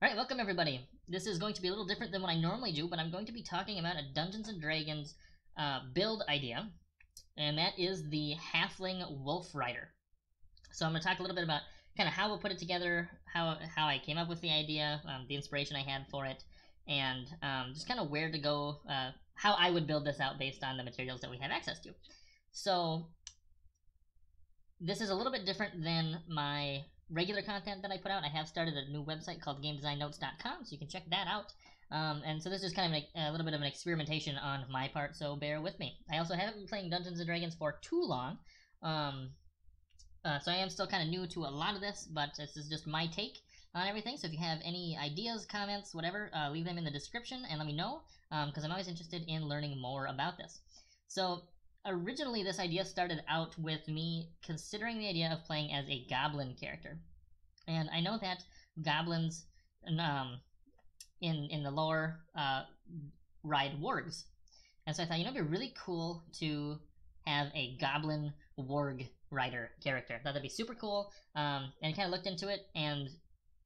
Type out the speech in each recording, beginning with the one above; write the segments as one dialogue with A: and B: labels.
A: Alright, welcome everybody. This is going to be a little different than what I normally do, but I'm going to be talking about a Dungeons & Dragons build idea, and that is the Halfling Wolfrider. So I'm going to talk a little bit about kind of how we'll put it together, how I came up with the idea, the inspiration I had for it, and just kind of where to go, how I would build this out based on the materials that we have access to. So this is a little bit different than my regular content that I put out. I have started a new website called GameDesignNotes.com, so you can check that out. And so this is kind of a little bit of an experimentation on my part, so bear with me. I also haven't been playing Dungeons & Dragons for too long, so I am still kind of new to a lot of this, but this is just my take on everything. So if you have any ideas, comments, whatever, leave them in the description and let me know, because I'm always interested in learning more about this. So originally, this idea started out with me considering the idea of playing as a goblin character. And I know that goblins in the lore ride wargs. And so I thought, it'd be really cool to have a goblin warg rider character. I thought that'd be super cool. And I kind of looked into it, and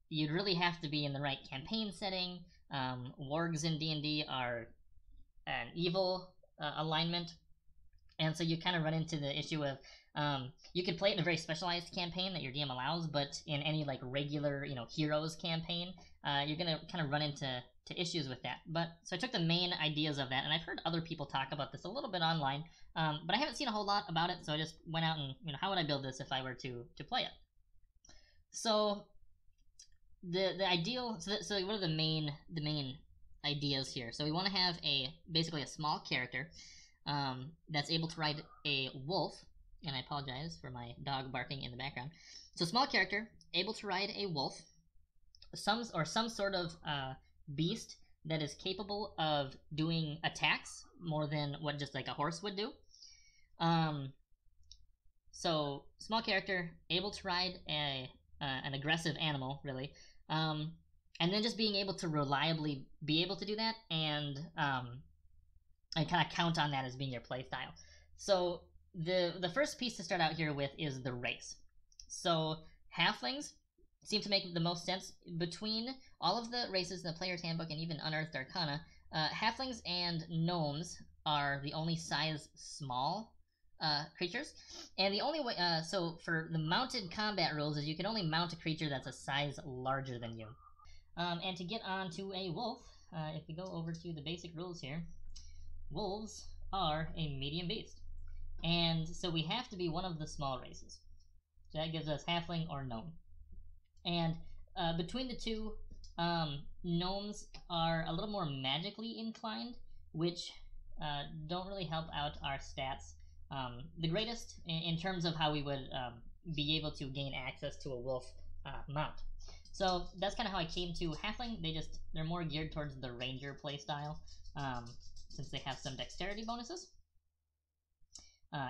A: you'd really have to be in the right campaign setting. Wargs in D&D are an evil alignment. And so you kind of run into the issue of you could play it in a very specialized campaign that your DM allows, but in any like regular heroes campaign, you're gonna kind of run into issues with that. But so I took the main ideas of that, and I've heard other people talk about this a little bit online, but I haven't seen a whole lot about it. So I just went out and how would I build this if I were to play it? So the ideal. So what are the main ideas here? So we want to have basically a small character that's able to ride a wolf, and I apologize for my dog barking in the background. So small character, able to ride a wolf, some sort of beast that is capable of doing attacks more than what just like a horse would do. So small character, able to ride an aggressive animal, really, and then just being able to reliably be able to do that, and kind of count on that as being your play style. So the first piece to start out here with is the race. So halflings seem to make the most sense between all of the races in the Player's Handbook and even Unearthed Arcana. Halflings and gnomes are the only size small creatures, and the only way so for the mounted combat rules is you can only mount a creature that's a size larger than you. And to get onto a wolf, if we go over to the basic rules here, wolves are a medium beast, and so we have to be one of the small races. So that gives us halfling or gnome. And between the two, gnomes are a little more magically inclined, which don't really help out our stats the greatest in terms of how we would be able to gain access to a wolf mount. So that's kind of how I came to halfling. They're more geared towards the ranger playstyle. Since they have some dexterity bonuses,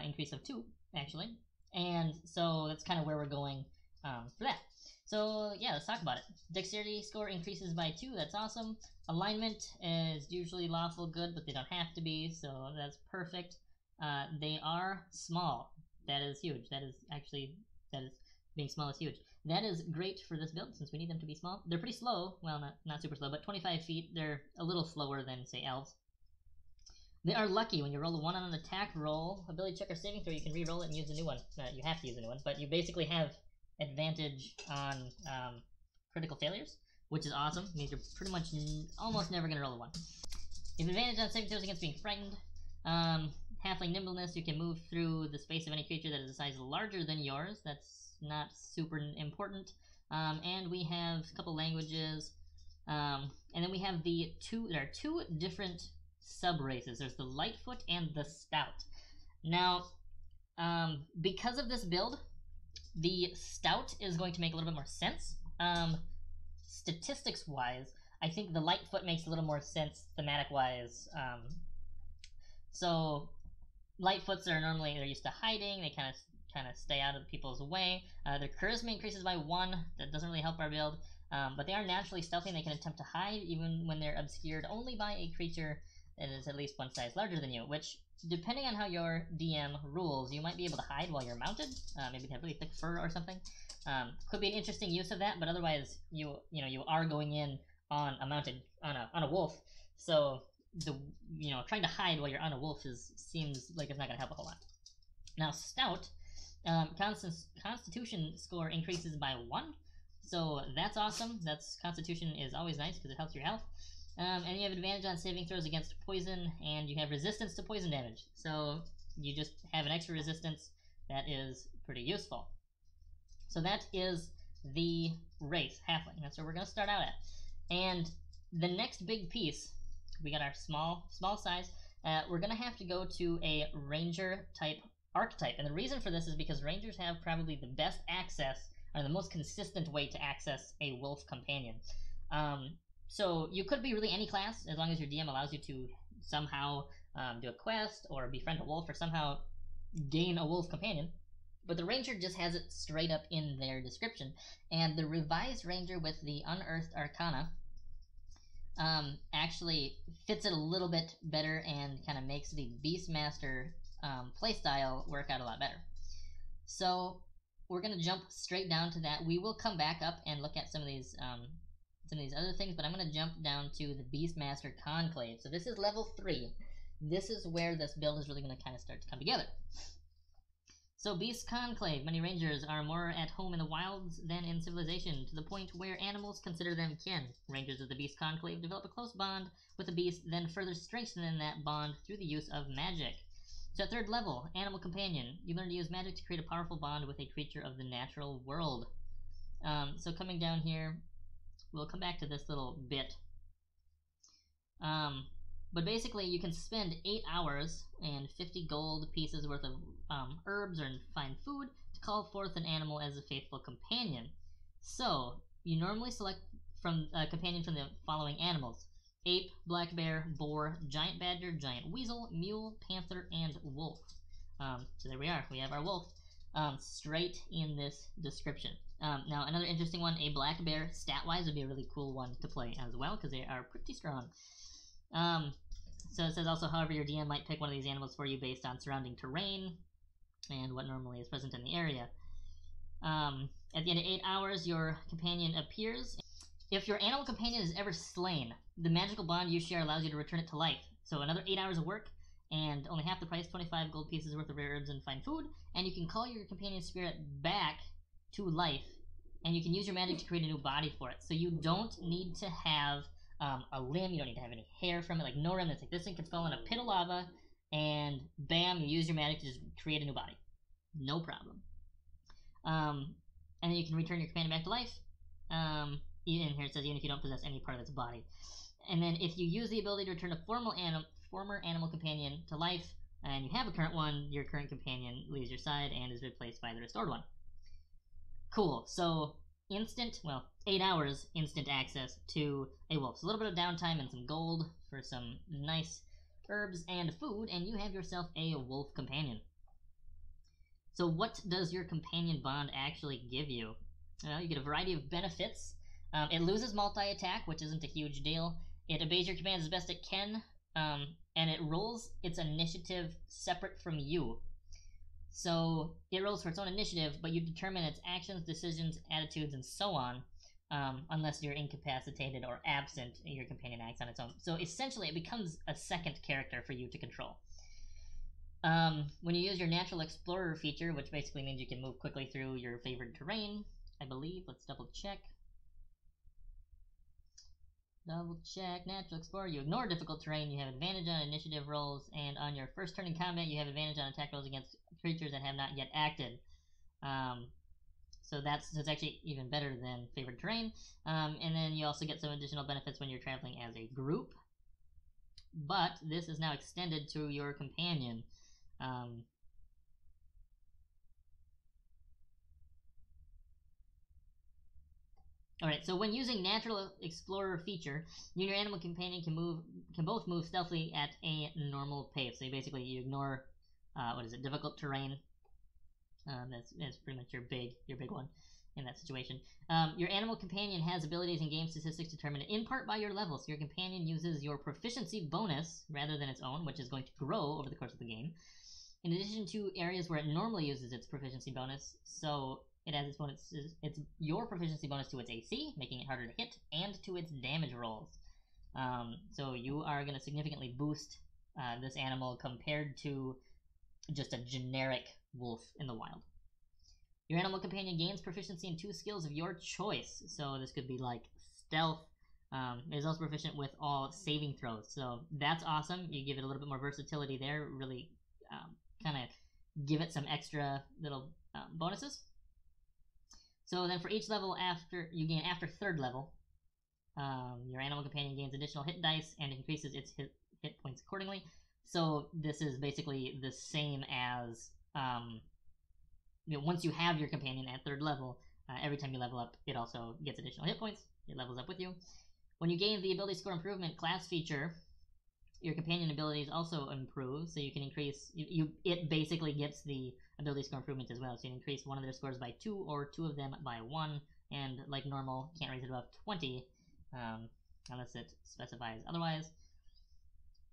A: increase of 2 actually, and so that's kind of where we're going for that. So yeah, let's talk about it. Dexterity score increases by 2. That's awesome. Alignment is usually lawful good, but they don't have to be, so that's perfect. They are small. That is huge. Being small is huge. That is great for this build since we need them to be small. They're pretty slow. Well, not super slow, but 25 feet. They're a little slower than say elves. They are lucky. When you roll a 1 on an attack roll, ability check or saving throw, you can re-roll it and use a new one. You have to use a new one, but you basically have advantage on critical failures, which is awesome. It means you're pretty much almost never going to roll a 1. You have advantage on saving throws against being frightened. Halfling nimbleness, you can move through the space of any creature that is a size larger than yours. That's not super important. And we have a couple languages. And then we have there are 2 different sub-races. There's the Lightfoot and the Stout. Now, because of this build, the Stout is going to make a little bit more sense. Statistics-wise, I think the Lightfoot makes a little more sense thematic-wise. So Lightfoots are normally, they're used to hiding. They kind of stay out of people's way. Their charisma increases by 1. That doesn't really help our build. But they are naturally stealthy, and they can attempt to hide even when they're obscured only by a creature that is at least one size larger than you, which, depending on how your DM rules, you might be able to hide while you're mounted. Maybe they have really thick fur or something. Could be an interesting use of that, but otherwise you are going in on a wolf, so trying to hide while you're on a wolf seems like it's not going to help a whole lot. Now stout, constitution score increases by 1, so that's awesome. Constitution is always nice because it helps your health. And you have advantage on saving throws against poison, and you have resistance to poison damage, so you just have an extra resistance that is pretty useful. So that is the race, halfling. That's where we're going to start out at. And the next big piece, we got our small size. We're going to have to go to a ranger type archetype. And the reason for this is because rangers have probably the best access, or the most consistent way to access a wolf companion. So you could be really any class, as long as your DM allows you to somehow do a quest, or befriend a wolf, or somehow gain a wolf companion. But the ranger just has it straight up in their description. And the revised ranger with the unearthed arcana actually fits it a little bit better and kind of makes the Beastmaster playstyle work out a lot better. So we're going to jump straight down to that. We will come back up and look at some of these other things, but I'm going to jump down to the Beastmaster Conclave. So this is level 3. This is where this build is really going to kind of start to come together. So Beast Conclave, many rangers are more at home in the wilds than in civilization, to the point where animals consider them kin. Rangers of the Beast Conclave develop a close bond with a beast, then further strengthen that bond through the use of magic. So at 3rd level, Animal Companion, you learn to use magic to create a powerful bond with a creature of the natural world. So coming down here, we'll come back to this little bit. But basically, you can spend 8 hours and 50 gold pieces worth of herbs or fine food to call forth an animal as a faithful companion. So, you normally select from a companion from the following animals: ape, black bear, boar, giant badger, giant weasel, mule, panther, and wolf. So there we are. We have our wolf straight in this description. Now, another interesting one, a black bear, stat-wise, would be a really cool one to play as well, because they are pretty strong. So it says also, however, your DM might pick one of these animals for you based on surrounding terrain and what normally is present in the area. At the end of 8 hours, your companion appears. If your animal companion is ever slain, the magical bond you share allows you to return it to life. So another 8 hours of work, and only half the price, 25 gold pieces worth of rare herbs and fine food, and you can call your companion's spirit back to life, and you can use your magic to create a new body for it. So you don't need to have a limb, you don't need to have any hair from it, like no remnants. Like this thing could fall in a pit of lava, and bam, you use your magic to just create a new body. No problem. And then you can return your companion back to life. Even here it says, even if you don't possess any part of its body. And then if you use the ability to return a former animal companion to life, and you have a current one, your current companion leaves your side and is replaced by the restored one. Cool. So 8 hours instant access to a wolf. So a little bit of downtime and some gold for some nice herbs and food, and you have yourself a wolf companion. So what does your companion bond actually give you? Well, you get a variety of benefits. It loses multi-attack, which isn't a huge deal. It obeys your commands as best it can, and it rolls its initiative separate from you. So it rolls for its own initiative, but you determine its actions, decisions, attitudes, and so on, unless you're incapacitated or absent, your companion acts on its own. So essentially, it becomes a second character for you to control. When you use your Natural Explorer feature, which basically means you can move quickly through your favored terrain, I believe. Let's double check. Natural Explorer. You ignore difficult terrain, you have advantage on initiative rolls, and on your first turn in combat, you have advantage on attack rolls against creatures that have not yet acted. So it's actually even better than favored terrain. And then you also get some additional benefits when you're traveling as a group. But this is now extended to your companion. Alright, so when using Natural Explorer feature, you and your animal companion can both move stealthily at a normal pace. So you ignore difficult terrain. That's pretty much your big one. in that situation. Your animal companion has abilities and game statistics determined in part by your level. So your companion uses your proficiency bonus rather than its own, which is going to grow over the course of the game. In addition to areas where it normally uses its proficiency bonus, so it has its bonus. It's your proficiency bonus to its AC, making it harder to hit, and to its damage rolls. So you are going to significantly boost this animal compared to just a generic wolf in the wild. Your animal companion gains proficiency in 2 skills of your choice. So this could be like stealth. It is also proficient with all saving throws. So that's awesome. You give it a little bit more versatility there. Really kind of give it some extra little bonuses. So then for each level after 3rd level, your animal companion gains additional hit dice and increases its hit points accordingly. So this is basically the same as once you have your companion at 3rd level, every time you level up, it also gets additional hit points. It levels up with you. When you gain the ability score improvement class feature, your companion abilities also improve. So you can increase. It basically gets the ability score improvement as well. So you can increase one of their scores by 2 or 2 of them by 1. And like normal, can't raise it above 20 unless it specifies otherwise.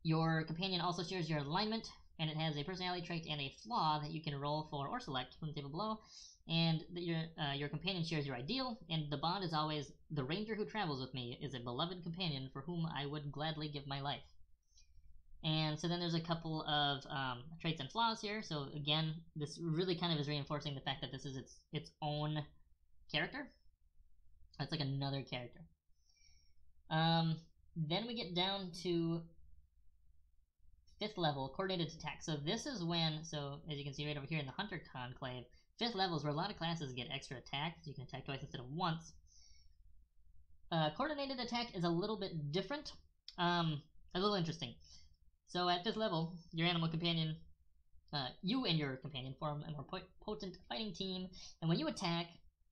A: Your companion also shares your alignment, and it has a personality trait and a flaw that you can roll for or select from the table below. And your companion shares your ideal, and the bond is always, the ranger who travels with me is a beloved companion for whom I would gladly give my life. And so then there's a couple of traits and flaws here. So again, this really kind of is reinforcing the fact that this is its own character. It's like another character. Then we get down to 5th level, coordinated attack. So this is when, so as you can see right over here in the Hunter Conclave, 5th level is where a lot of classes get extra attack. So you can attack twice instead of once. Coordinated attack is a little bit different, a little interesting. So at 5th level, your animal companion, you and your companion form a more potent fighting team, and when you attack,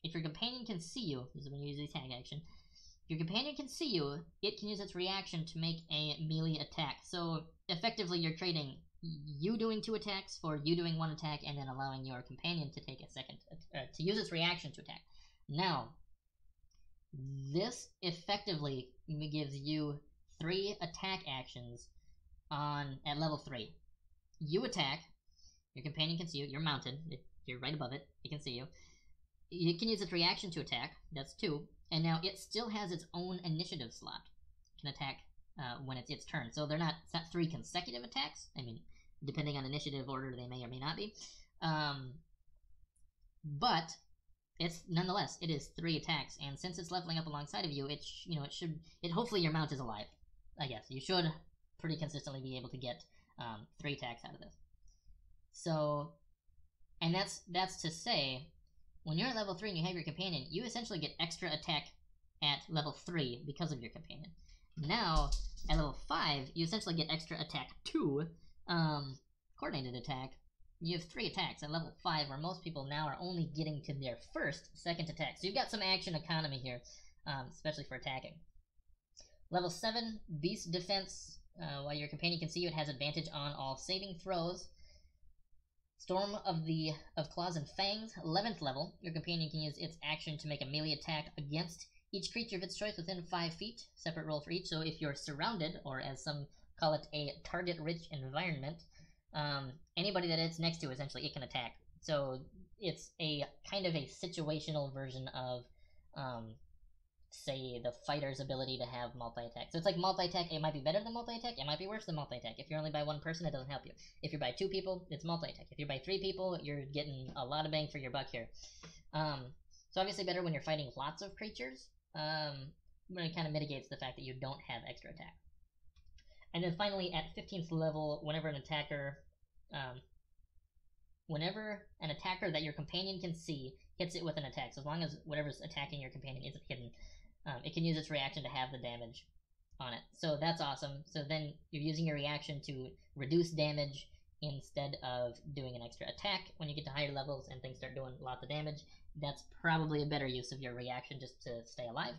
A: if your companion can see you, this is when you use the attack action, if your companion can see you, it can use its reaction to make a melee attack. So effectively you're trading you doing 2 attacks for you doing 1 attack, and then allowing your companion to take a second, to use its reaction to attack. Now, this effectively gives you 3 attack actions at level 3. You attack, your companion can see you, you're mounted, you're right above it, it can see you. It can use its reaction to attack, that's 2, and now it still has its own initiative slot. It can attack when it's its turn. So it's not 3 consecutive attacks. I mean, depending on initiative order, they may or may not be. But it's nonetheless, it is 3 attacks, and since it's leveling up alongside of you, hopefully your mount is alive. I guess you should pretty consistently be able to get 3 attacks out of this. So, and that's to say, when you're at level 3 and you have your companion, you essentially get extra attack at level 3 because of your companion. Now, at level 5, you essentially get extra attack 2, coordinated attack. You have 3 attacks at level 5, where most people now are only getting to their second attack. So you've got some action economy here, especially for attacking. Level 7, Beast Defense. While your companion can see you, it has advantage on all saving throws. Storm of Claws and Fangs, 11th level. Your companion can use its action to make a melee attack against each creature of its choice within 5 feet. Separate roll for each. So if you're surrounded, or as some call it, a target-rich environment, anybody that it's next to, essentially, it can attack. So it's a kind of a situational version of, say, the fighter's ability to have multi-attack. So it's like multi-attack, it might be better than multi-attack, it might be worse than multi-attack. If you're only by 1 person, it doesn't help you. If you're by 2 people, it's multi-attack. If you're by 3 people, you're getting a lot of bang for your buck here. So obviously better when you're fighting lots of creatures, but it kind of mitigates the fact that you don't have extra attack. And then finally, at 15th level, whenever an attacker that your companion can see hits it with an attack, so as long as whatever's attacking your companion isn't hidden, it can use its reaction to have the damage on it. So that's awesome. So then you're using your reaction to reduce damage instead of doing an extra attack when you get to higher levels and things start doing lots of damage. That's probably a better use of your reaction just to stay alive.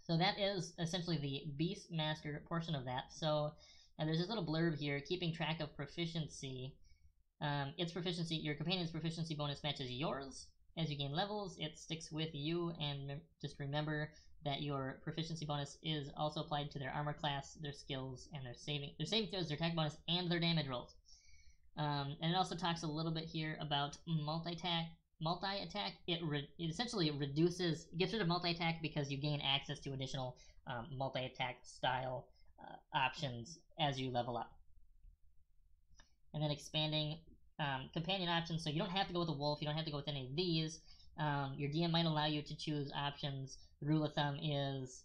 A: So that is essentially the Beastmaster portion of that. So there's this little blurb here, keeping track of proficiency. Your companion's proficiency bonus matches yours, as you gain levels, it sticks with you, and just remember that your proficiency bonus is also applied to their armor class, their skills, and their saving throws, their attack bonus, and their damage rolls. And it also talks a little bit here about multi-attack. It essentially gets rid of multi-attack because you gain access to additional multi-attack style options as you level up. And then expanding companion options, so you don't have to go with a wolf, you don't have to go with any of these. Your DM might allow you to choose options. The rule of thumb is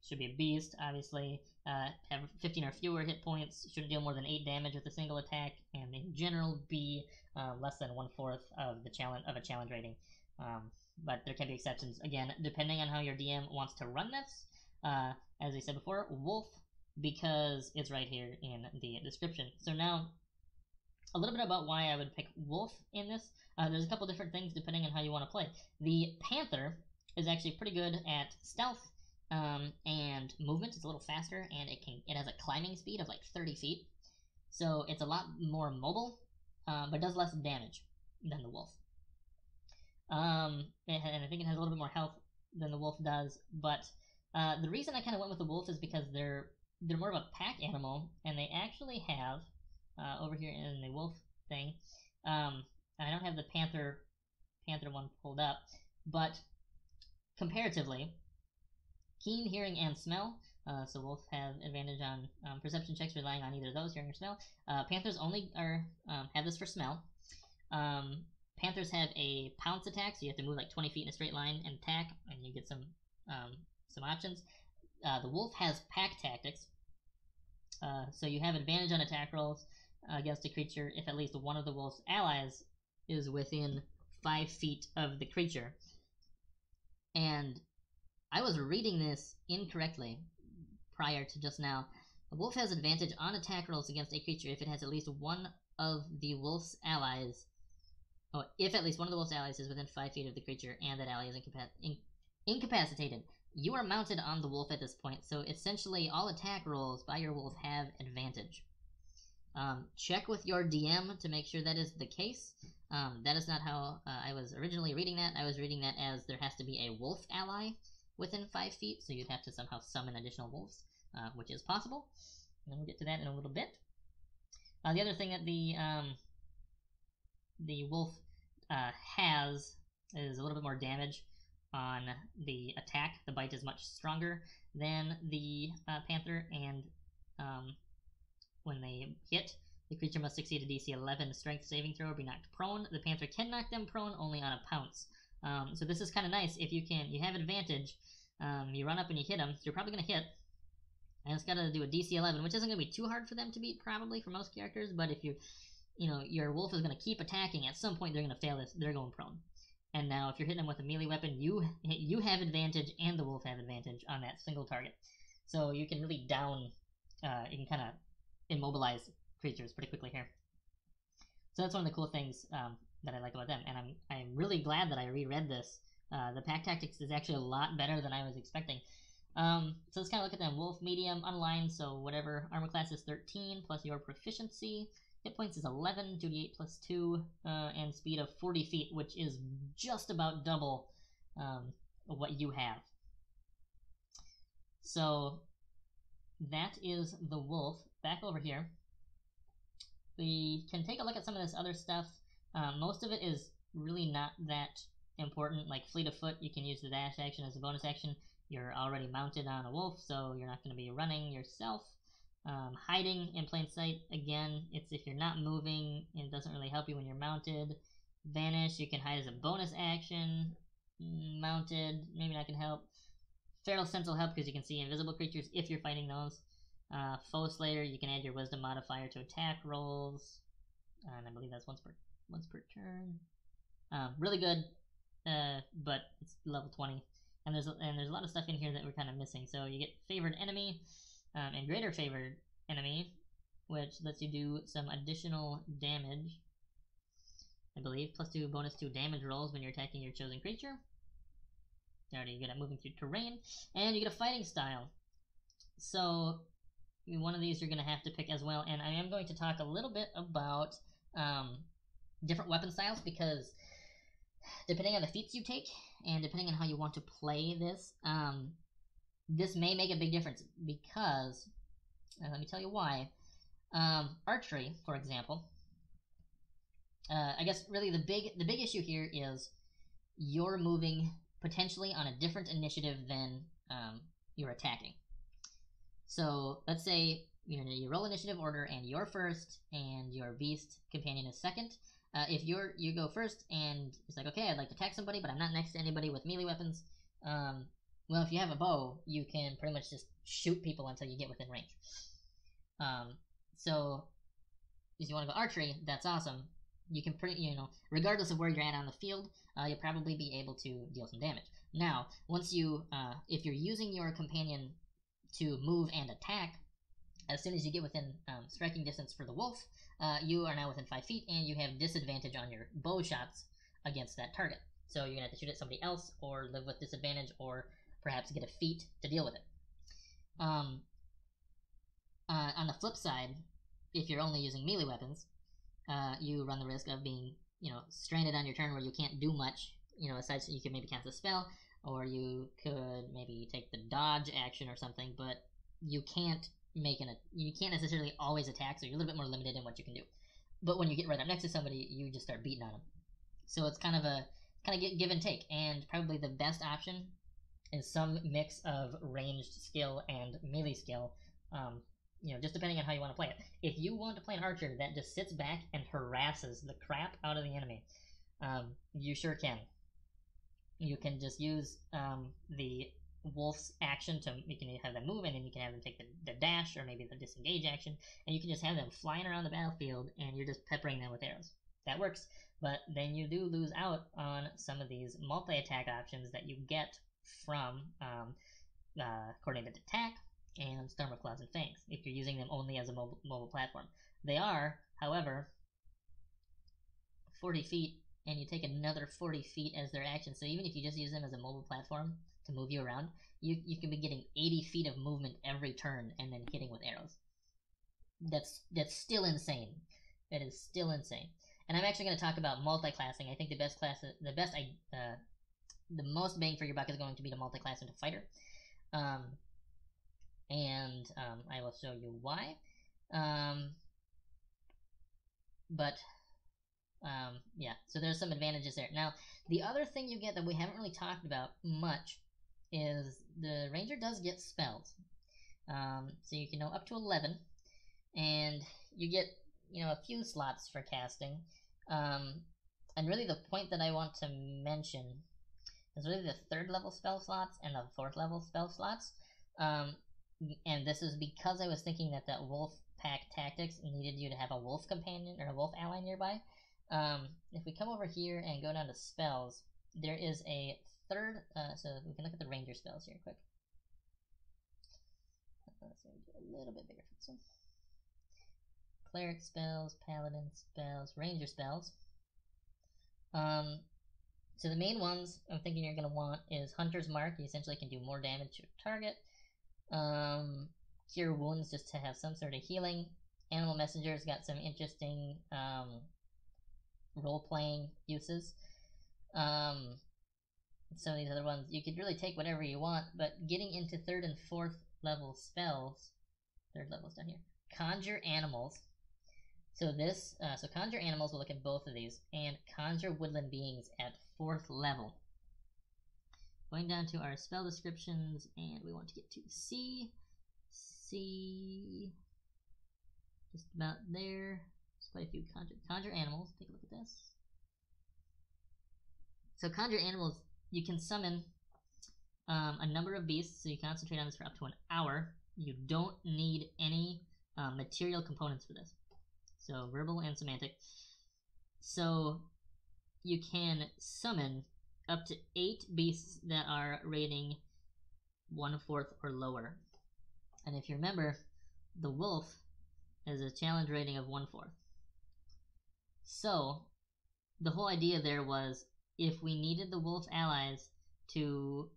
A: should be a beast, obviously, have 15 or fewer hit points, shouldn't deal more than 8 damage with a single attack, and in general be less than 1/4 of a challenge rating. But there can be exceptions, again, depending on how your DM wants to run this. As I said before, wolf, because it's right here in the description. So now, a little bit about why I would pick wolf in this. There's a couple different things depending on how you want to play. The panther is actually pretty good at stealth and movement. It's a little faster, and it has a climbing speed of like 30 feet. So it's a lot more mobile, but does less damage than the wolf. And I think it has a little bit more health than the wolf does. But the reason I kind of went with the wolf is because they're more of a pack animal, and they actually have over here in the wolf thing. I don't have the panther one pulled up, but comparatively, keen hearing and smell. So wolves have advantage on perception checks relying on either of those, hearing or smell. Panthers only have this for smell. Panthers have a pounce attack, so you have to move like 20 feet in a straight line and attack, and you get some options. The wolf has pack tactics, so you have advantage on attack rolls against a creature if at least one of the wolf's allies is within 5 feet of the creature. And I was reading this incorrectly prior to just now. The wolf has advantage on attack rolls against a creature if it has at least one of the wolf's allies. Oh, if at least one of the wolf's allies is within 5 feet of the creature and that ally is incapacitated. You are mounted on the wolf at this point, so essentially all attack rolls by your wolf have advantage. Check with your DM to make sure that is the case. That is not how I was originally reading that. I was reading that as there has to be a wolf ally within 5 feet, so you'd have to somehow summon additional wolves, which is possible. And we'll get to that in a little bit. The other thing that the wolf has is a little bit more damage on the attack. The bite is much stronger than the panther, and when they hit, the creature must succeed a DC 11 strength saving throw or be knocked prone. The panther can knock them prone only on a pounce. So this is kind of nice. If you have advantage, you run up and you hit them, so you're probably going to hit. And it's got to do a DC 11, which isn't going to be too hard for them to beat, probably, for most characters. But if your wolf is going to keep attacking, at some point they're going to fail this. They're going prone. And now if you're hitting them with a melee weapon, you have advantage and the wolf have advantage on that single target. So you can really you can kind of immobilize creatures pretty quickly here. So that's one of the cool things that I like about them, and I'm really glad that I reread this. The pack tactics is actually a lot better than I was expecting. So let's kind of look at them. Wolf, medium, unaligned, so whatever. Armor class is 13 plus your proficiency. Hit points is 11, 2d8 plus 2, and speed of 40 feet, which is just about double what you have. So that is the wolf. Back over here, we can take a look at some of this other stuff. Most of it is really not that important. Like fleet of foot, you can use the dash action as a bonus action. You're already mounted on a wolf, so you're not going to be running yourself. Hiding in plain sight, again, it's if you're not moving, it doesn't really help you when you're mounted. Vanish, you can hide as a bonus action. Mounted, maybe not going to help. Feral Sense will help because you can see invisible creatures if you're fighting those. Foe Slayer, you can add your wisdom modifier to attack rolls, and I believe that's once per turn. Really good, but it's level 20, and there's a lot of stuff in here that we're kind of missing. So you get favored enemy, and greater favored enemy, which lets you do some additional damage. I believe +2 bonus to damage rolls when you're attacking your chosen creature. You're already good at moving through terrain, and you get a fighting style. So one of these you're going to have to pick as well, and I am going to talk a little bit about different weapon styles, because depending on the feats you take and depending on how you want to play this, this may make a big difference because, let me tell you why. Archery, for example, I guess really the big issue here is you're moving potentially on a different initiative than you're attacking. So let's say you roll initiative order and you're first and your beast companion is second. If you go first and it's like, okay, I'd like to attack somebody, but I'm not next to anybody with melee weapons. Well, if you have a bow, you can pretty much just shoot people until you get within range. So if you want to go archery, that's awesome. You can regardless of where you're at on the field, you'll probably be able to deal some damage. Now, once you, if you're using your companion to move and attack, as soon as you get within striking distance for the wolf, you are now within 5 feet, and you have disadvantage on your bow shots against that target. So you're gonna have to shoot at somebody else, or live with disadvantage, or perhaps get a feat to deal with it. On the flip side, if you're only using melee weapons, you run the risk of being, stranded on your turn where you can't do much. Aside, so you could maybe cast a spell, or you could maybe take the dodge action or something, but you can't you can't necessarily always attack, so you're a little bit more limited in what you can do. But when you get right up next to somebody, you just start beating on them. So it's kind of give and take, and probably the best option is some mix of ranged skill and melee skill. Just depending on how you want to play it. If you want to play an archer that just sits back and harasses the crap out of the enemy, you sure can. You can just use the wolf's action you can have them move, and then you can have them take the dash or maybe the disengage action, and you can just have them flying around the battlefield, and you're just peppering them with arrows. That works, but then you do lose out on some of these multi-attack options that you get from coordinated attack and Storm of Claws and Fangs, if you're using them only as a mobile platform. They are, however, 40 feet, and you take another 40 feet as their action, so even if you just use them as a mobile platform to move you around, you can be getting 80 feet of movement every turn and then hitting with arrows. That's still insane. That is still insane. And I'm actually going to talk about multi-classing. I think the most bang for your buck is going to be to multi-class into fighter. And I will show you why. Yeah, so there's some advantages there. Now, the other thing you get that we haven't really talked about much is the ranger does get spells. So you can know up to 11, and you get a few slots for casting. And really the point that I want to mention is really the 3rd level spell slots and the 4th level spell slots. And this is because I was thinking that wolf pack tactics needed you to have a wolf companion or a wolf ally nearby. If we come over here and go down to spells, there is a 3rd, so we can look at the ranger spells here quick. Let's do a little bit bigger for this one. Cleric spells, paladin spells, ranger spells. So the main ones I'm thinking you're going to want is Hunter's Mark. You essentially can do more damage to a target. Cure Wounds, just to have some sort of healing. Animal Messenger's got some interesting role-playing uses. Some of these other ones, you could really take whatever you want, but getting into 3rd and 4th level spells, 3rd level's down here, Conjure Animals. So Conjure Animals, we'll look at both of these, and Conjure Woodland Beings at 4th level. Going down to our spell descriptions, and we want to get to C, just about there. There's quite a few Conjure Animals. Take a look at this. So Conjure Animals, you can summon a number of beasts, so you concentrate on this for up to an hour. You don't need any material components for this. So verbal and semantic. So you can summon up to 8 beasts that are rating 1/4 or lower. And if you remember, the wolf is a challenge rating of 1/4. So the whole idea there was, if we needed the wolf allies to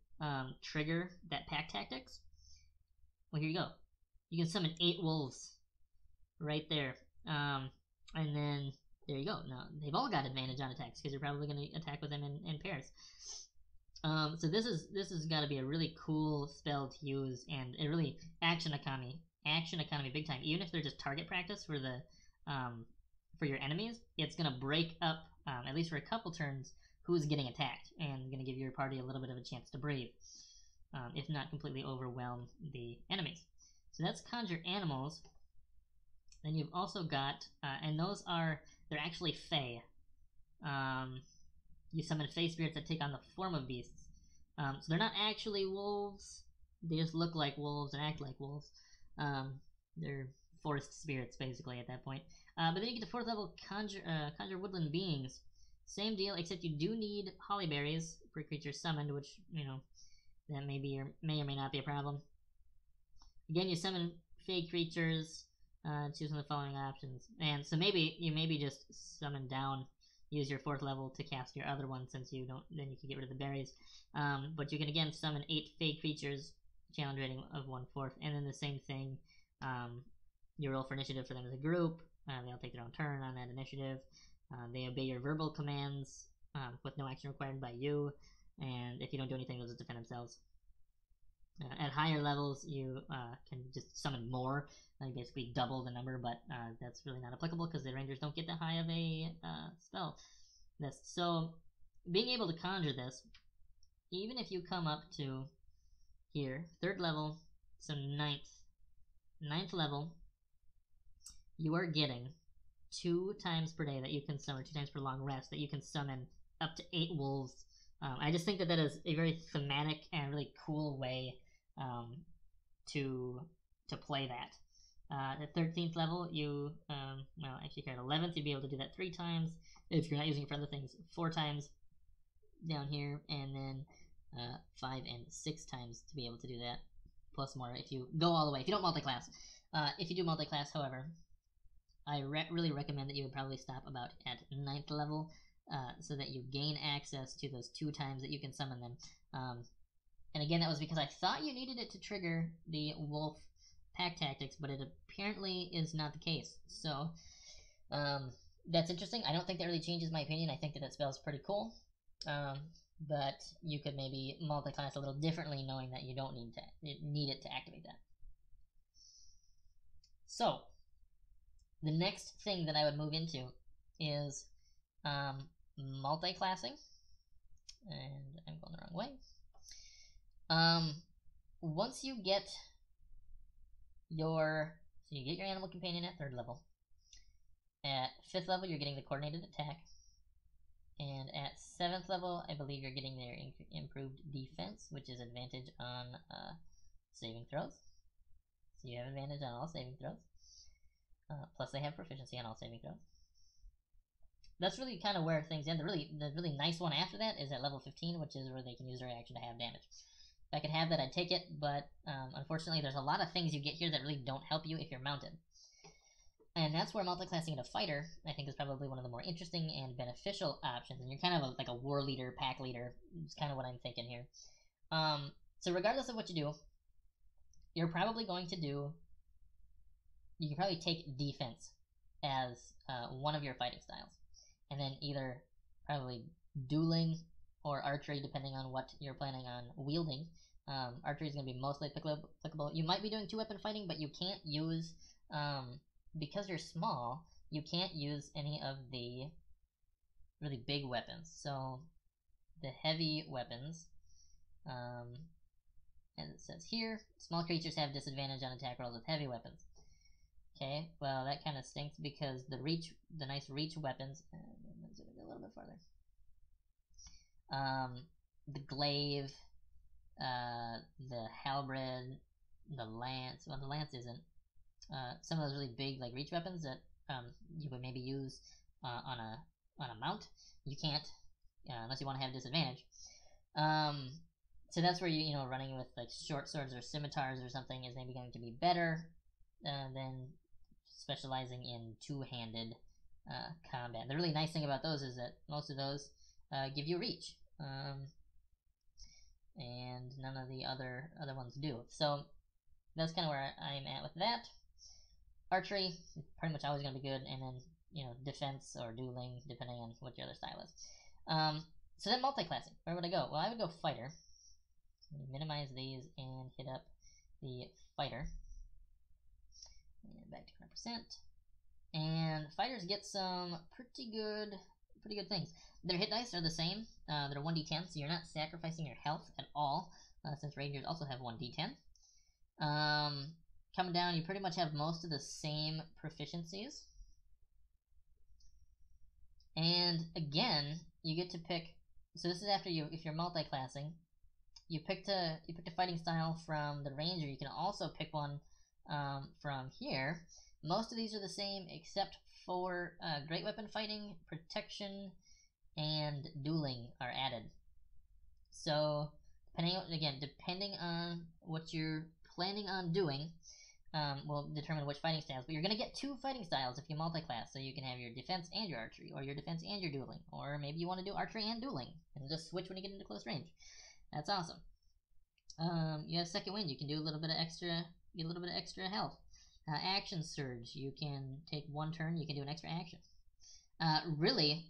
A: trigger that pack tactics, well, here you go. You can summon 8 wolves right there. And then There you go. Now they've all got advantage on attacks because you're probably going to attack with them in pairs. So this is got to be a really cool spell to use, and it really action economy big time. Even if they're just target practice for the for your enemies, it's gonna break up at least for a couple turns who's getting attacked, and gonna give your party a little bit of a chance to breathe, if not completely overwhelm the enemies. So that's conjure animals. Then you've also got, and those are, they're actually fey. You summon fey spirits that take on the form of beasts. So they're not actually wolves. They just look like wolves and act like wolves. They're forest spirits, basically, at that point. But then you get to 4th level conjure woodland beings. Same deal, except you do need holly berries for creatures summoned, which, you know, that may or may not be a problem. Again, you summon fey creatures, choose one of the following options. And so maybe you just summon down, use your 4th level to cast your other one, since you don't, then you can get rid of the berries. But you can again summon 8 fey creatures, challenge rating of 1/4, and then the same thing, you roll for initiative for them as a group. They all take their own turn on that initiative. They obey your verbal commands with no action required by you, and if you don't do anything, they'll just defend themselves. At higher levels, you can just summon more, like basically double the number, but that's really not applicable because the rangers don't get that high of a spell list. So being able to conjure this, even if you come up to here, 3rd level, so 9th level, you are getting 2 times per day that you can summon, 2 times per long rest, that you can summon up to 8 wolves. I just think that is a very thematic and really cool way to play that. At 13th level, you, well, actually here at 11th, you'd be able to do that 3 times. If you're not using it for other things, 4 times down here, and then 5 and 6 times to be able to do that, plus more if you go all the way, if you don't multi-class. If you do multi-class, however, I really recommend that you would probably stop about at 9th level, so that you gain access to those 2 times that you can summon them. And again, that was because I thought you needed it to trigger the wolf pack tactics, but it apparently is not the case. So that's interesting. I don't think that really changes my opinion. I think that spell is pretty cool. But you could maybe multi-class a little differently, knowing that you don't need it to activate that. So the next thing that I would move into is multi-classing, and I'm going the wrong way. Once you get your animal companion at 3rd level. At 5th level, you're getting the coordinated attack, and at 7th level, I believe you're getting their improved defense, which is advantage on saving throws. So you have advantage on all saving throws. Plus, they have proficiency on all saving throws. That's really kind of where things end. The really nice one after that is at level 15, which is where they can use their action to have damage. If I could have that, I'd take it, but unfortunately, there's a lot of things you get here that really don't help you if you're mounted. And that's where multi-classing into fighter, I think, is probably one of the more interesting and beneficial options. And you're kind of like a war leader, pack leader. It's kind of what I'm thinking here. So regardless of what you do, you're probably going to do... You can probably take defense as one of your fighting styles. And then either probably dueling or archery, depending on what you're planning on wielding. Archery is going to be mostly applicable. You might be doing 2-weapon fighting, but you can't use... because you're small, you can't use any of the really big weapons. So the heavy weapons, as it says here, small creatures have disadvantage on attack rolls with heavy weapons. Okay, well that kind of stinks because the nice reach weapons, let's zoom in a little bit farther. The glaive, the halberd, the lance. Well, the lance isn't. Some of those really big like reach weapons that you would maybe use on a mount, you can't unless you want to have disadvantage. So that's where you running with like short swords or scimitars or something is maybe going to be better than specializing in 2-handed combat. The really nice thing about those is that most of those give you reach, and none of the other ones do. So that's kind of where I'm at with that. Archery is pretty much always going to be good, and then defense or dueling, depending on what your other style is. So then multi-classing, where would I go? Well, I would go fighter. Minimize these and hit up the fighter. And back to 100%. And fighters get some pretty good things. Their hit dice are the same. They're 1d10, so you're not sacrificing your health at all, since rangers also have 1d10. Coming down, you pretty much have most of the same proficiencies. And again, you get to pick. So this is after if you're multi-classing, you picked a fighting style from the ranger. You can also pick one from here. Most of these are the same except for great weapon fighting, protection, and dueling are added. So depending on what you're planning on doing, will determine which fighting styles. But you're going to get 2 fighting styles if you multi-class. So you can have your defense and your archery, or your defense and your dueling, or maybe you want to do archery and dueling and just switch when you get into close range. That's awesome. You have second wind. You can do a little bit of extra, get a little bit of extra health. Action surge. You can take 1 turn. You can do an extra action. Really,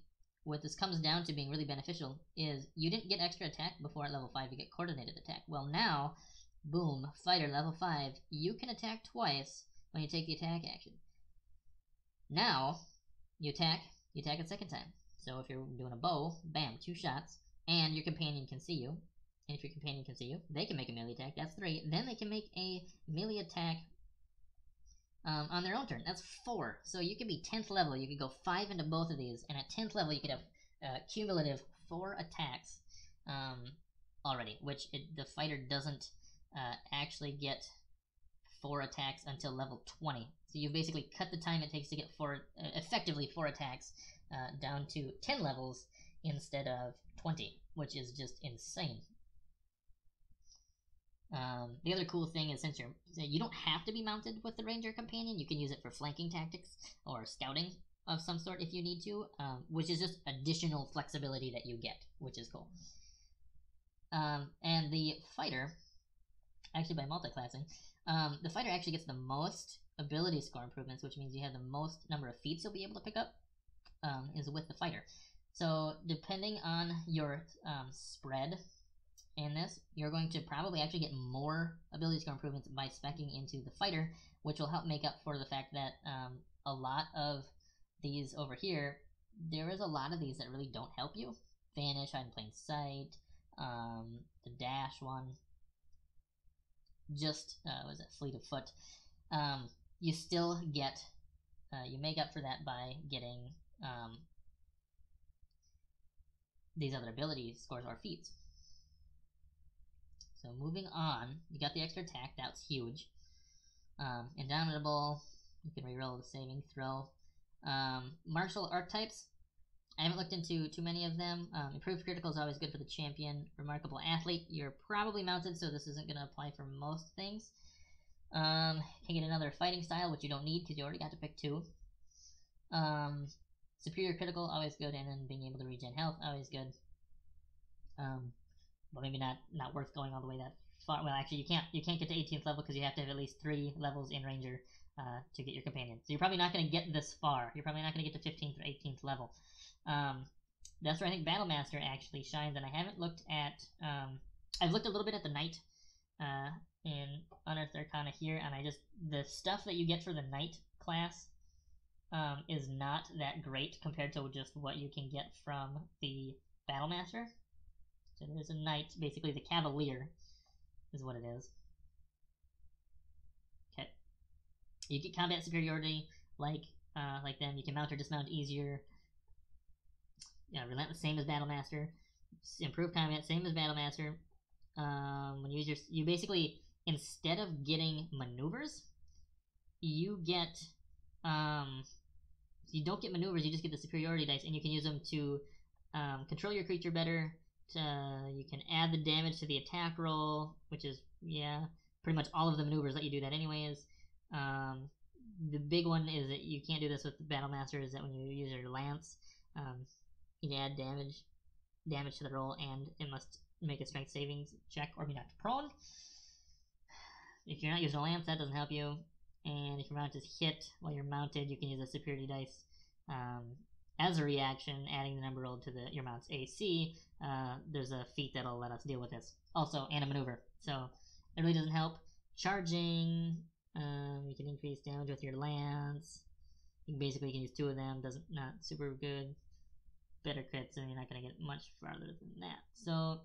A: what this comes down to being really beneficial is you didn't get extra attack before at level 5. You get coordinated attack. Well, now, boom, fighter level 5. You can attack twice when you take the attack action. Now, you attack a second time. So if you're doing a bow, bam, 2 shots, and your companion can see you. And if your companion can see you, they can make a melee attack. That's 3. Then they can make a melee attack on their own turn. That's 4. So you could be 10th level. You could go 5 into both of these, and at 10th level you could have cumulative 4 attacks already, which the fighter doesn't actually get 4 attacks until level 20. So you've basically cut the time it takes to get effectively 4 attacks down to 10 levels instead of 20, which is just insane. The other cool thing is since you don't have to be mounted with the ranger companion, you can use it for flanking tactics or scouting of some sort if you need to, which is just additional flexibility that you get, which is cool. And the fighter, actually by multi-classing, the fighter actually gets the most ability score improvements, which means you have the most number of feats you'll be able to pick up, is with the fighter. So depending on your spread in this, you're going to probably actually get more ability score improvements by speccing into the fighter, which will help make up for the fact that a lot of these over here, there is a lot of these that really don't help you. Vanish, hide in plain sight, the dash one, just, what is it, fleet of foot. You still get, you make up for that by getting these other ability scores or feats. So moving on, you got the extra attack, that's huge. Indomitable, you can reroll the saving throw. Martial archetypes, I haven't looked into too many of them. Improved critical is always good for the champion. Remarkable athlete, you're probably mounted, so this isn't going to apply for most things. Can get another fighting style, which you don't need because you already got to pick 2. Superior critical, always good, and then being able to regen health, always good. But maybe not worth going all the way that far. Well, actually, you can't get to 18th level because you have to have at least 3 levels in Ranger to get your companion. So you're probably not going to get this far. You're probably not going to get to 15th or 18th level. That's where I think Battlemaster actually shines, and I haven't looked at. I've looked a little bit at the Knight in Unearthed Arcana here, and the stuff that you get for the Knight class is not that great compared to just what you can get from the Battlemaster. So there's a knight, basically the cavalier is what it is. Okay. You get combat superiority like them. You can mount or dismount easier. Yeah, relentless, same as Battlemaster. Improved combat, same as Battlemaster. When you use you basically, instead of getting maneuvers, you get you don't get maneuvers, you just get the superiority dice, and you can use them to control your creature better. You can add the damage to the attack roll, which is, pretty much all of the maneuvers let you do that anyways. The big one is that you can't do this with the Battlemaster, is that when you use your lance, you can add damage to the roll, and it must make a strength savings check or be knocked prone. If you're not using a lance, that doesn't help you. And if your mount is hit while you're mounted, you can use a superiority dice as a reaction, adding the number rolled to your mount's AC, there's a feat that'll let us deal with this. Also, and a maneuver. So it really doesn't help. Charging, you can increase damage with your lance. You basically can use 2 of them. Not super good. Better crits, and you're not going to get much farther than that. So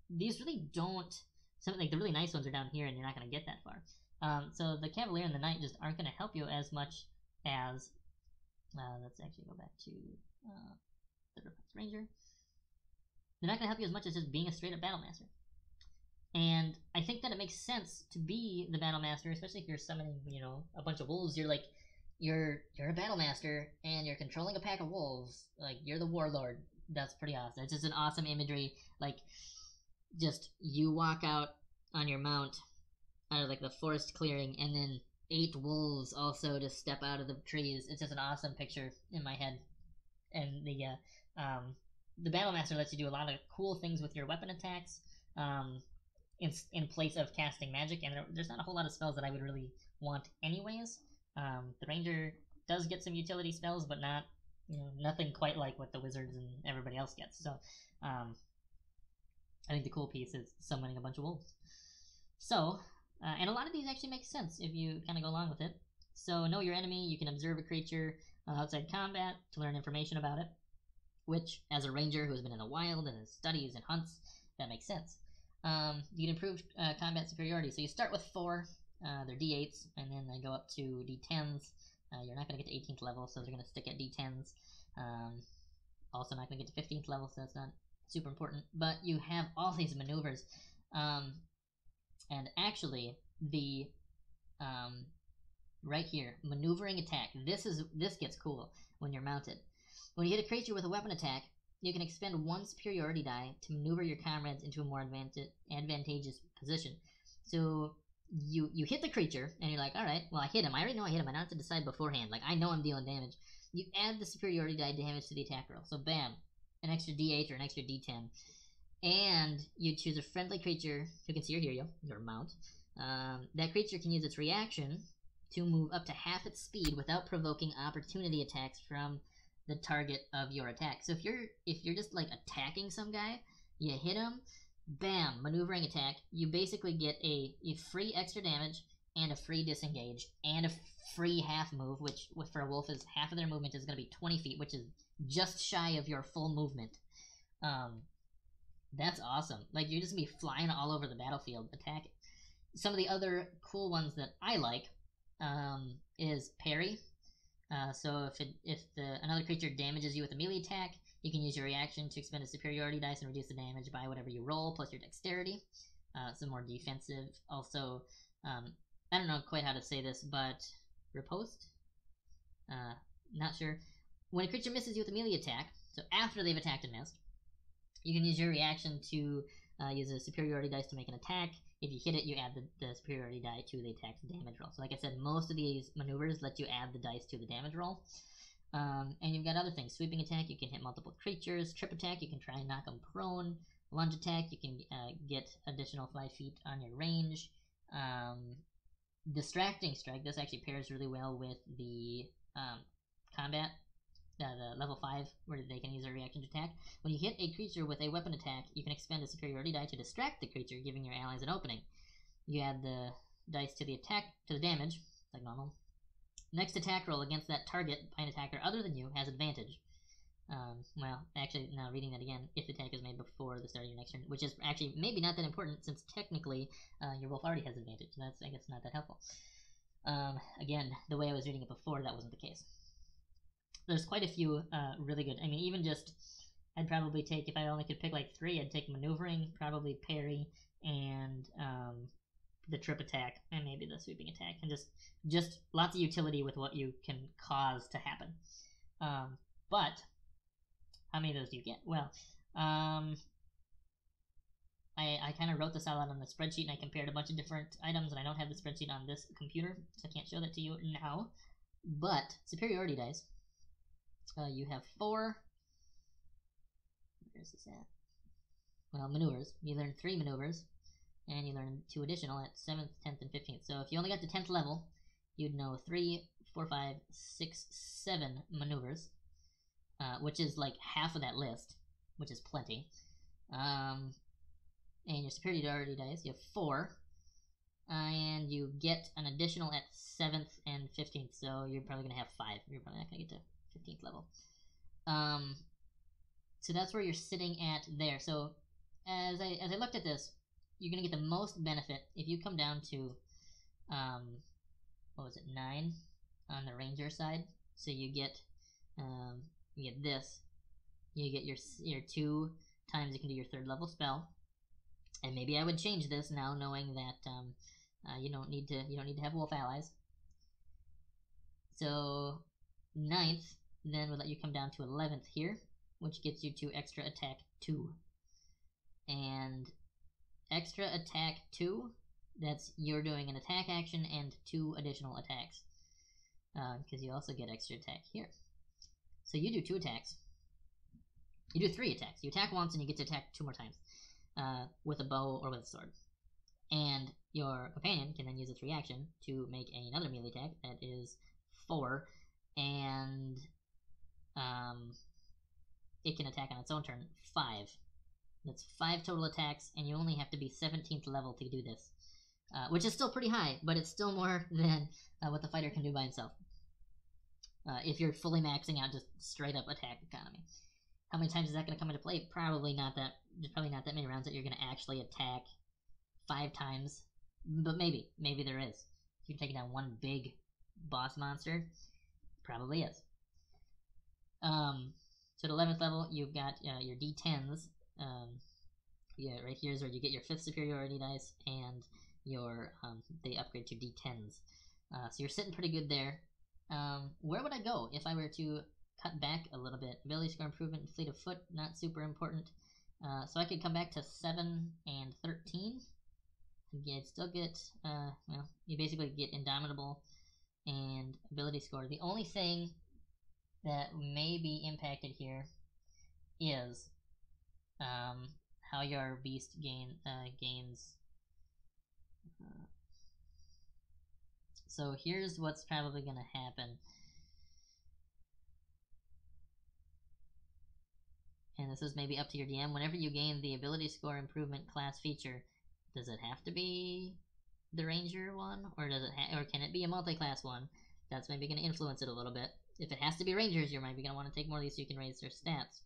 A: these really don't. Some like the really nice ones are down here, and you're not going to get that far. So the Cavalier and the Knight just aren't going to help you as much as. Let's actually go back to the Defense Ranger. They're not going to help you as much as just being a straight up Battlemaster. And I think that it makes sense to be the Battlemaster, especially if you're summoning, a bunch of wolves. You're like, you're a Battlemaster, and you're controlling a pack of wolves. Like, you're the warlord. That's pretty awesome. It's just an awesome imagery. Like, just you walk out on your mount out of like the forest clearing, and then 8 wolves also just step out of the trees. It's just an awesome picture in my head. And the Battlemaster lets you do a lot of cool things with your weapon attacks. In place of casting magic, and there's not a whole lot of spells that I would really want anyways. The Ranger does get some utility spells, but not, nothing quite like what the Wizards and everybody else gets. So, I think the cool piece is summoning a bunch of wolves. So, and a lot of these actually make sense if you kind of go along with it. So, know your enemy. You can observe a creature outside combat to learn information about it, which, as a Ranger who has been in the wild and studies and hunts, that makes sense. You can improve combat superiority. So you start with 4, they're D8s, and then they go up to D10s. You're not going to get to 18th level, so they're going to stick at D10s. Also not going to get to 15th level, so that's not super important. But you have all these maneuvers. And actually, the right here, maneuvering attack. This gets cool when you're mounted. When you hit a creature with a weapon attack, you can expend 1 superiority die to maneuver your comrades into a more advantageous position. So you hit the creature, and you're like, alright, well, I hit him. I already know I hit him. I don't have to decide beforehand. Like, I know I'm dealing damage. You add the superiority die damage to the attack roll. So bam, an extra D8 or an extra D10. And you choose a friendly creature who can see or hear you, your mount. That creature can use its reaction to move up to half its speed without provoking opportunity attacks from the target of your attack. So if you're just like attacking some guy, you hit him, bam, maneuvering attack, you basically get a free extra damage and a free disengage and a free half move, which for a wolf is half of their movement is going to be 20 feet, which is just shy of your full movement. That's awesome. Like, you're just going to be flying all over the battlefield attacking. Some of the other cool ones that I like is parry. So if another creature damages you with a melee attack, you can use your reaction to expend a superiority dice and reduce the damage by whatever you roll plus your dexterity. Some more defensive. Also, I don't know quite how to say this, but riposte? Not sure. When a creature misses you with a melee attack, so after they've attacked and missed, you can use your reaction to use a superiority dice to make an attack. If you hit it, you add the superiority die to the attack's damage roll. So like I said, most of these maneuvers let you add the dice to the damage roll. And you've got other things. Sweeping attack, you can hit multiple creatures. Trip attack, you can try and knock them prone. Lunge attack, you can get additional 5 feet on your range. Distracting strike, this actually pairs really well with the combat. The level 5, where they can use a reaction to attack. When you hit a creature with a weapon attack, you can expend a superiority die to distract the creature, giving your allies an opening. You add the dice to the damage, like normal. Next attack roll against that target by an attacker other than you has advantage. Well, actually, now reading that again, if the attack is made before the start of your next turn, which is actually maybe not that important, since technically your wolf already has advantage. So that's, I guess, not that helpful. Again, the way I was reading it before, that wasn't the case. There's quite a few really good. I mean, even just, I'd probably take, if I only could pick like 3, I'd take maneuvering, probably parry, and the trip attack, and maybe the sweeping attack, and just lots of utility with what you can cause to happen. But how many of those do you get? Well, I kind of wrote this all out on the spreadsheet, and I compared a bunch of different items, and I don't have the spreadsheet on this computer, so I can't show that to you now. But superiority dice. You have 4. Where's this at? Well, maneuvers. You learn 3 maneuvers, and you learn 2 additional at 7th, 10th, and 15th. So if you only got to 10th level, you'd know 3, 4, 5, 6, 7 maneuvers, which is like half of that list, which is plenty. And your superiority dice, you have 4. And you get an additional at 7th and 15th, so you're probably going to have 5. You're probably not going to get to 15th level. So that's where you're sitting at there. So as I looked at this, you're going to get the most benefit if you come down to, what was it, 9 on the ranger side. So you get this. You get your 2 times you can do your 3rd level spell. And maybe I would change this now, knowing that you don't need to have wolf allies. So 9th then would let you come down to 11th here, which gets you to extra attack 2. And extra attack 2, that's you're doing an attack action and 2 additional attacks, because you also get extra attack here. So you do 2 attacks. You do 3 attacks. You attack once and you get to attack 2 more times. With a bow or with a sword. And your companion can then use its reaction to make another melee attack that is 4, and it can attack on its own turn 5. That's 5 total attacks, and you only have to be 17th level to do this, which is still pretty high, but it's still more than what the fighter can do by himself. If you're fully maxing out just straight up attack economy. How many times is that going to come into play? Probably not that. There's probably not that many rounds that you're going to actually attack 5 times, but maybe there is. If you're taking down one big boss monster, probably is. So at 11th level, you've got your D10s. Yeah, right here is where you get your 5th superiority dice, and your they upgrade to D10s. So you're sitting pretty good there. Where would I go if I were to cut back a little bit? Ability score improvement, fleet of foot, not super important. So I could come back to 7 and 13. You'd still get, well, you basically get Indomitable and ability score. The only thing that may be impacted here is how your beast gains. So here's what's probably going to happen. And this is maybe up to your DM. Whenever you gain the ability score improvement class feature, does it have to be the ranger one, or does it or can it be a multi-class one? That's maybe going to influence it a little bit. If it has to be rangers, you're maybe going to want to take more of these so you can raise their stats.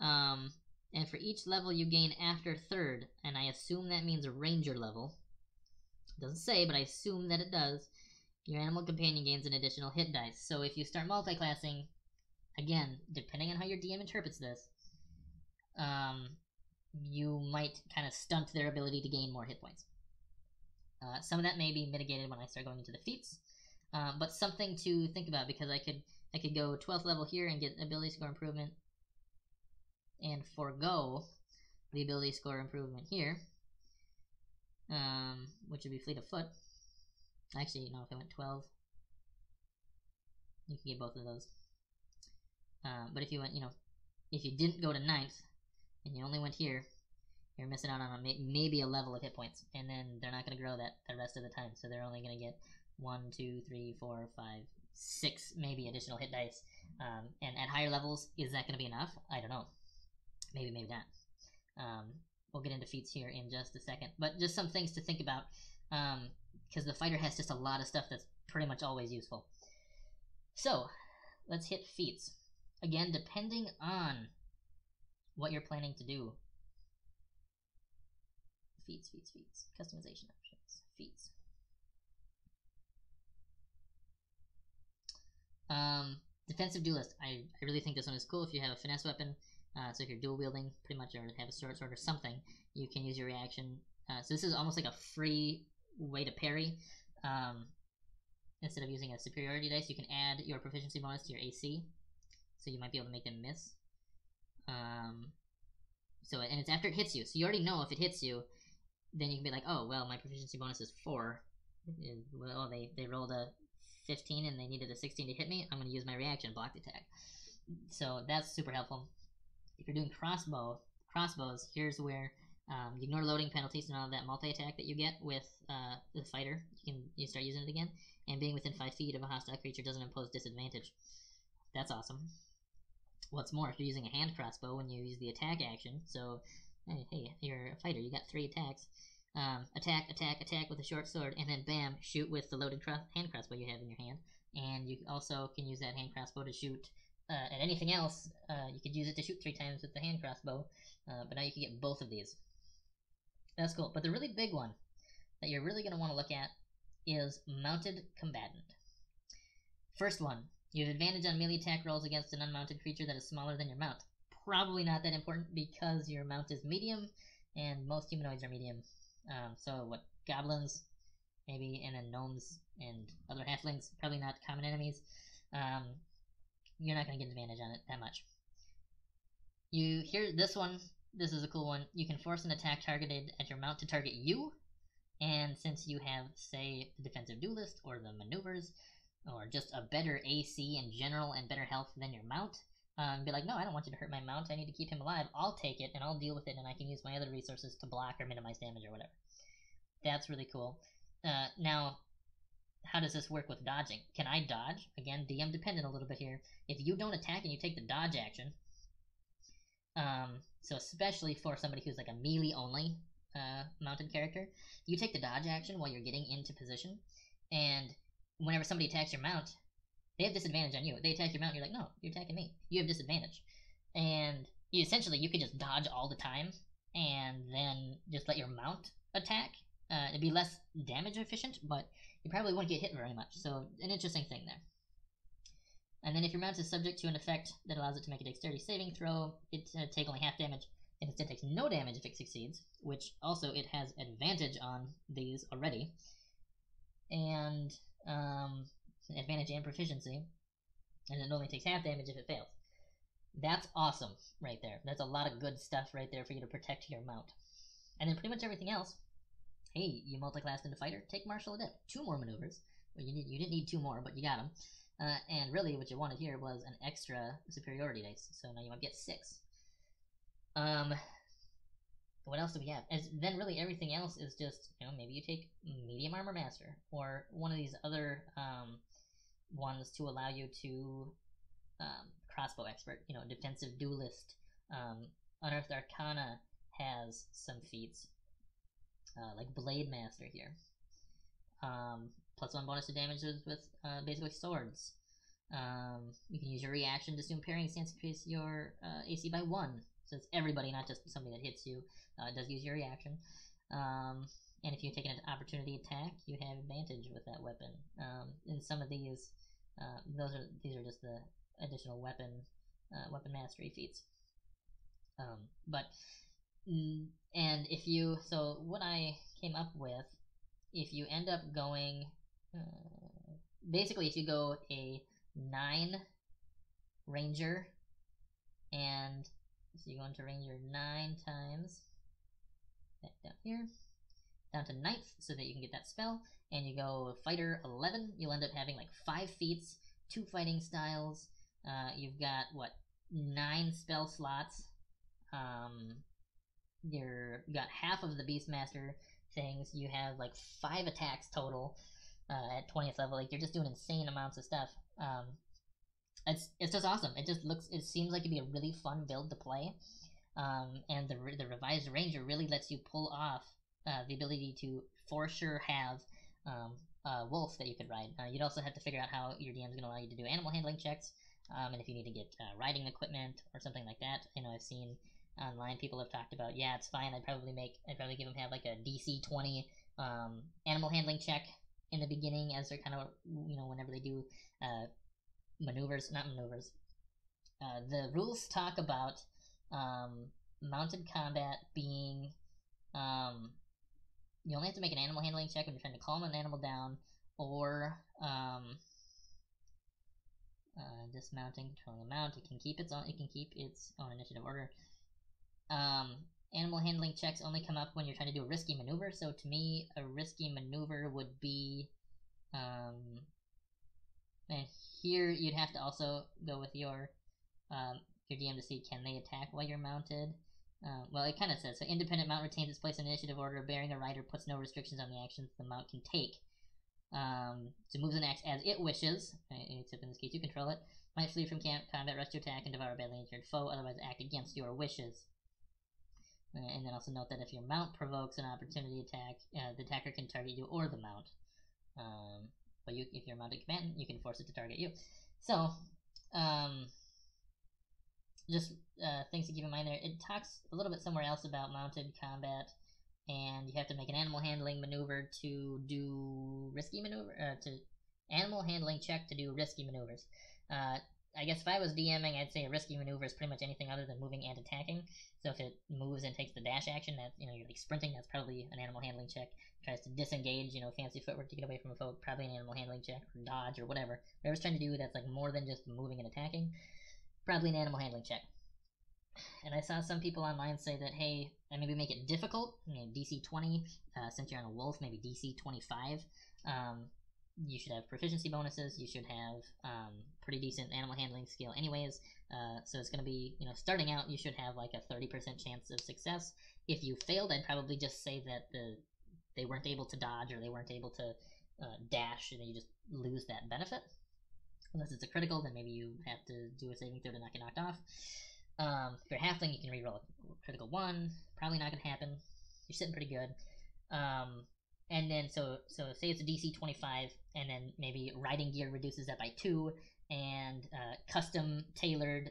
A: And for each level you gain after 3rd, and I assume that means a ranger level. It doesn't say, but I assume that it does. Your animal companion gains an additional hit dice. So if you start multi-classing, again, depending on how your DM interprets this, you might kind of stunt their ability to gain more hit points. Some of that may be mitigated when I start going into the feats, but something to think about, because I could go 12th level here and get ability score improvement, and forego the ability score improvement here, which would be fleet of foot. Actually, no, if I went 12, you can get both of those. But if you went, if you didn't go to 9th, and you only went here, you're missing out on maybe a level of hit points, and then they're not going to grow that the rest of the time, so they're only going to get 1, 2, 3, 4, 5, 6 maybe additional hit dice. And at higher levels, is that going to be enough? I don't know. Maybe not. We'll get into feats here in just a second, but just some things to think about, because the fighter has just a lot of stuff that's pretty much always useful. So let's hit feats. Again, depending on what you're planning to do. Feats. Customization options. Feats. Defensive duelist. I really think this one is cool if you have a finesse weapon. So if you're dual wielding, pretty much, or have a sword or something, you can use your reaction. So this is almost like a free way to parry. Instead of using a superiority dice, you can add your proficiency bonus to your AC. So you might be able to make them miss. And it's after it hits you. So you already know if it hits you, then you can be like, oh, well, my proficiency bonus is 4. Well, they rolled a 15 and they needed a 16 to hit me. I'm going to use my reaction, block the attack. So that's super helpful. If you're doing crossbows, here's where You ignore loading penalties and all of that multi-attack that you get with the fighter. You start using it again. And being within 5 feet of a hostile creature doesn't impose disadvantage. That's awesome. What's more, if you're using a hand crossbow when you use the attack action, so hey, you're a fighter, you got 3 attacks. Attack, attack, attack with a short sword, and then bam, shoot with the loaded hand crossbow you have in your hand. And you also can use that hand crossbow to shoot at anything else. You could use it to shoot 3 times with the hand crossbow, but now you can get both of these. That's cool. But the really big one that you're really going to want to look at is Mounted Combatant. First one, you have advantage on melee attack rolls against an unmounted creature that is smaller than your mount. Probably not that important because your mount is medium, and most humanoids are medium. So what, goblins, maybe, and then gnomes and other halflings, probably not common enemies. You're not going to get advantage on it that much. You hear this one. This is a cool one. You can force an attack targeted at your mount to target you, and since you have, say, the defensive duelist or the maneuvers, or just a better AC in general and better health than your mount, be like, no, I don't want you to hurt my mount. I need to keep him alive. I'll take it and I'll deal with it, and I can use my other resources to block or minimize damage or whatever. That's really cool. Now, how does this work with dodging? Can I dodge? Again, DM dependent a little bit here. If you don't attack and you take the dodge action, so especially for somebody who's like a melee only mounted character, you take the dodge action while you're getting into position, and whenever somebody attacks your mount, they have disadvantage on you. They attack your mount, you're like, no, you're attacking me. You have disadvantage. And you could just dodge all the time, and then just let your mount attack. It'd be less damage efficient, but you probably wouldn't get hit very much. So, an interesting thing there. And then if your mount is subject to an effect that allows it to make a dexterity saving throw, it take only half damage. It instead takes no damage if it succeeds, which also it has advantage on these already. And advantage and proficiency, and it only takes half damage if it fails. That's awesome right there. That's a lot of good stuff right there for you to protect your mount. And then pretty much everything else, hey, you multi-classed into fighter, take martial adept. 2 more maneuvers. Well, you didn't need 2 more, but you got them. And really what you wanted here was an extra superiority dice, so now you might get 6. What else do we have? Then really everything else is just, maybe you take medium armor master, or one of these other ones to allow you to crossbow expert, defensive duelist. Unearthed Arcana has some feats, like blade master here. +1 bonus to damages with basically swords. You can use your reaction to assume parrying stance, increase your AC by 1. So it's everybody, not just somebody that hits you. It does use your reaction. And if you take an opportunity attack, you have advantage with that weapon. And some of these, these are just the additional weapon mastery feats. And if you, so what I came up with, if you end up going, basically if you go a 9 ranger, and so you go into ranger 9 times, back down here, down to 9th so that you can get that spell, and you go fighter 11, you'll end up having like 5 feats, 2 fighting styles, you've got, 9 spell slots, you got half of the Beastmaster things, you have like 5 attacks total at 20th level, like you're just doing insane amounts of stuff. It's just awesome. It seems like it'd be a really fun build to play, and the revised ranger really lets you pull off the ability to for sure have a wolf that you could ride. You'd also have to figure out how your DM is going to allow you to do animal handling checks, and if you need to get riding equipment or something like that. I've seen online people have talked about, yeah, it's fine. I'd probably give them have like a DC 20 animal handling check in the beginning as they're kind of whenever they do not maneuvers. The rules talk about mounted combat being you only have to make an animal handling check when you're trying to calm an animal down, or dismounting, controlling a mount. It can keep its own initiative order. Animal handling checks only come up when you're trying to do a risky maneuver. So to me, a risky maneuver would be, and here you'd have to also go with your DM to see, can they attack while you're mounted. Well, it kind of says, so independent mount retains its place in initiative order. Bearing a rider puts no restrictions on the actions the mount can take. So moves and acts as it wishes, except in this case you control it. Might flee from combat, rush to attack, and devour a badly injured foe, otherwise act against your wishes. And then also note that if your mount provokes an opportunity attack, the attacker can target you or the mount. But if you're a mounted combatant, you can force it to target you. So, just things to keep in mind there. It talks a little bit somewhere else about mounted combat, and you have to make an animal handling maneuver to do risky maneuver, animal handling check to do risky maneuvers. I guess if I was DMing, I'd say a risky maneuver is pretty much anything other than moving and attacking. So if it moves and takes the dash action, that you're like sprinting, that's probably an animal handling check. Tries to disengage, fancy footwork to get away from a foe, probably an animal handling check, or dodge, or whatever. Whatever it's trying to do that's like more than just moving and attacking, probably an animal handling check. And I saw some people online say that, hey, and maybe make it difficult, DC 20, since you're on a wolf, maybe DC 25. You should have proficiency bonuses. You should have pretty decent animal handling skill anyways. So it's going to be, starting out, you should have like a 30% chance of success. If you failed, I'd probably just say that they weren't able to dodge or they weren't able to dash, and you just lose that benefit. Unless it's a critical, then maybe you have to do a saving throw to not get knocked off. If you're halfling, you can reroll a critical 1. Probably not going to happen. You're sitting pretty good. And then, so say it's a DC 25, and then maybe riding gear reduces that by 2, and custom tailored,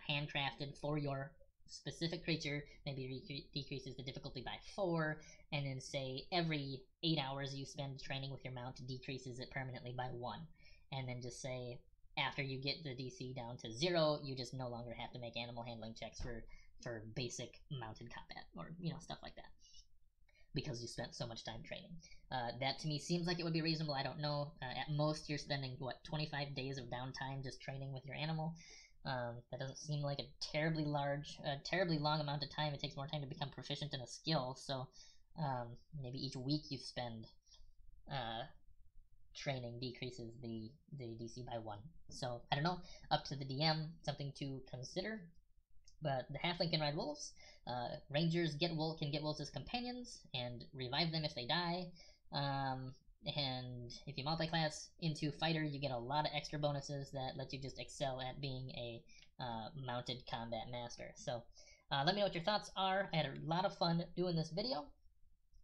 A: handcrafted for your specific creature maybe decreases the difficulty by 4, and then say every 8 hours you spend training with your mount decreases it permanently by 1. And then just say after you get the DC down to 0, you just no longer have to make animal handling checks for basic mounted combat, or stuff like that, because you spent so much time training. That to me seems like it would be reasonable. I don't know. At most, you're spending 25 days of downtime just training with your animal. That doesn't seem like a terribly long amount of time. It takes more time to become proficient in a skill. So maybe each week you spend training decreases the DC by 1. So I don't know. Up to the DM. Something to consider. But the halfling can ride wolves. Rangers can get wolves as companions and revive them if they die. And if you multi-class into fighter, you get a lot of extra bonuses that let you just excel at being a mounted combat master. So let me know what your thoughts are. I had a lot of fun doing this video.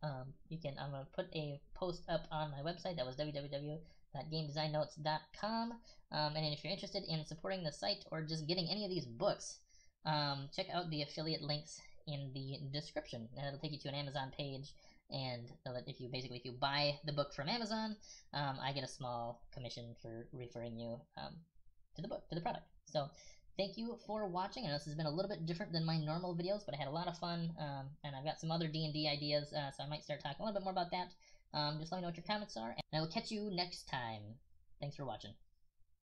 A: I'm going to put a post up on my website. That was www.gamedesignnotes.com. And if you're interested in supporting the site or just getting any of these books, check out the affiliate links in the description, and it'll take you to an Amazon page. And if you buy the book from Amazon, I get a small commission for referring you to the product. So thank you for watching. I know this has been a little bit different than my normal videos, but I had a lot of fun, and I've got some other D&D ideas, so I might start talking a little bit more about that. Just let me know what your comments are, and I will catch you next time. Thanks for watching.